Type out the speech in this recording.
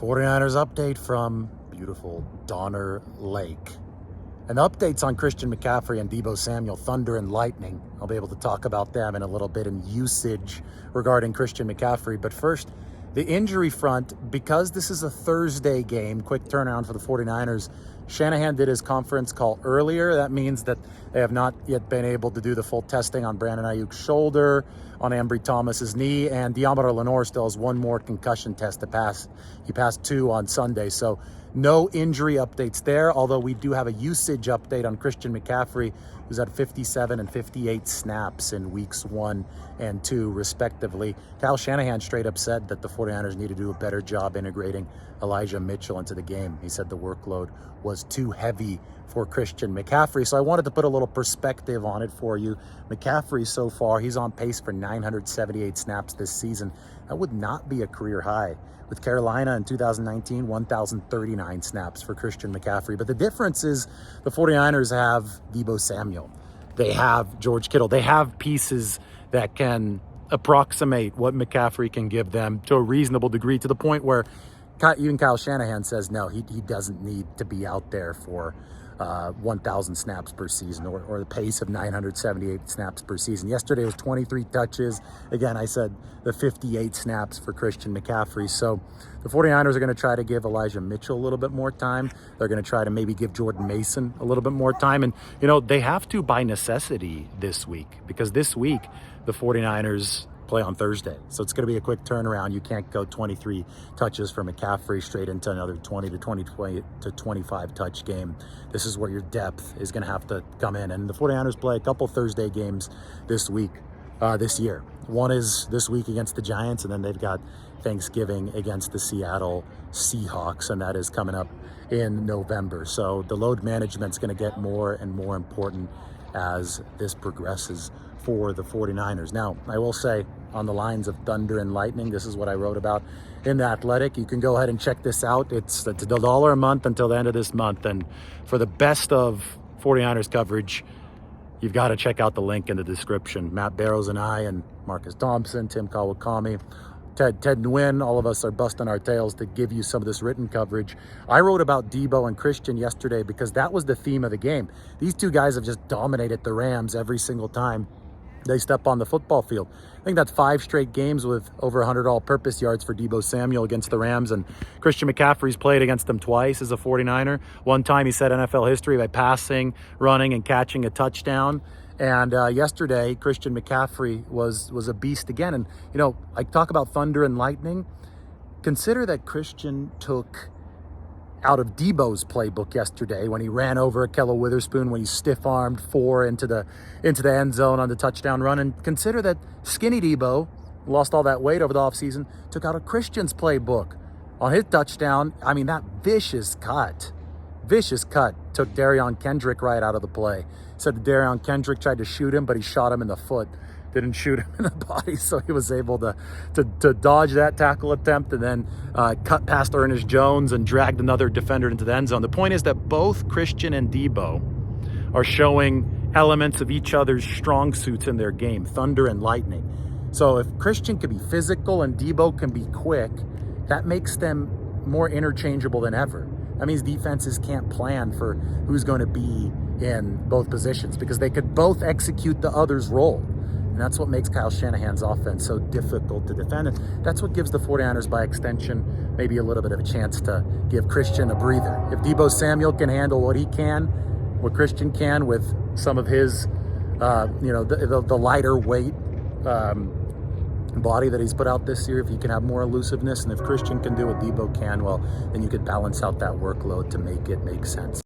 49ers update from beautiful Donner Lake. And the updates on Christian McCaffrey and Deebo Samuel, thunder and lightning. I'll be able to talk about them in a little bit, and usage regarding Christian McCaffrey. But first, the injury front, because this is a Thursday game, quick turnaround for the 49ers. Shanahan did his conference call earlier. That means that they have not yet been able to do the full testing on Brandon Ayuk's shoulder, on Ambry Thomas's knee, and Deommodore Lenoir still has one more concussion test to pass. He passed 2 on Sunday, so no injury updates there, although we do have a usage update on Christian McCaffrey, who's at 57 and 58 snaps in weeks 1 and 2, respectively. Kyle Shanahan straight up said that the 49ers need to do a better job integrating Elijah Mitchell into the game. He said the workload was too heavy for Christian McCaffrey. So I wanted to put a little perspective on it for you. McCaffrey so far, he's on pace for 978 snaps this season. That would not be a career high. With Carolina in 2019, 1,039 snaps for Christian McCaffrey. But the difference is the 49ers have Deebo Samuel. They have George Kittle. They have pieces that can approximate what McCaffrey can give them to a reasonable degree, to the point where even Kyle Shanahan says, no, he doesn't need to be out there for 1,000 snaps per season, or the pace of 978 snaps per season. Yesterday was 23 touches. Again, I said the 58 snaps for Christian McCaffrey. So the 49ers are going to try to give Elijah Mitchell a little bit more time. They're going to try to maybe give Jordan Mason a little bit more time. And, you know, they have to by necessity this week, because this week the 49ers play on Thursday. So it's going to be a quick turnaround. You can't go 23 touches for McCaffrey straight into another 20 to 25 touch game. This is where your depth is going to have to come in. And the 49ers play a couple Thursday games this week, this year. One is this week against the Giants, and then they've got Thanksgiving against the Seattle Seahawks, and that is coming up in November. So the load management is going to get more and more important as this progresses for the 49ers. Now, I will say, on the lines of thunder and lightning, this is what I wrote about in The Athletic. You can go ahead and check this out. It's $1 a month until the end of this month. And for the best of 49ers coverage, you've got to check out the link in the description. Matt Barrows and I, and Marcus Thompson, Tim Kawakami, Ted Nguyen, all of us are busting our tails to give you some of this written coverage. I wrote about Deebo and Christian yesterday because that was the theme of the game. These two guys have just dominated the Rams every single time they step on the football field. I think that's 5 straight games with over 100 all-purpose yards for Deebo Samuel against the Rams, and Christian McCaffrey's played against them twice as a 49er. One time he set NFL history by passing, running, and catching a touchdown. And yesterday, Christian McCaffrey was a beast again. And, you know, I talk about thunder and lightning. Consider that Christian took out of Deebo's playbook yesterday when he ran over Akello Witherspoon, when he stiff-armed 4 into the end zone on the touchdown run. And consider that skinny Deebo, lost all that weight over the offseason, took out of Christian's playbook on his touchdown. I mean, that vicious cut took Darion Kendrick right out of the play. Said that Darion Kendrick tried to shoot him, but he shot him in the foot. Didn't shoot him in the body, so he was able to dodge that tackle attempt, and then cut past Ernest Jones and dragged another defender into the end zone. The point is that both Christian and Deebo are showing elements of each other's strong suits in their game, thunder and lightning. So if Christian can be physical and Deebo can be quick, that makes them more interchangeable than ever. That means defenses can't plan for who's going to be in both positions, because they could both execute the other's role. And that's what makes Kyle Shanahan's offense so difficult to defend. And that's what gives the 49ers, by extension, maybe a little bit of a chance to give Christian a breather. If Deebo Samuel can handle what he can, what Christian can with some of his, the lighter weight body that he's put out this year, if he can have more elusiveness, and if Christian can do what Deebo can, well, then you could balance out that workload to make it make sense.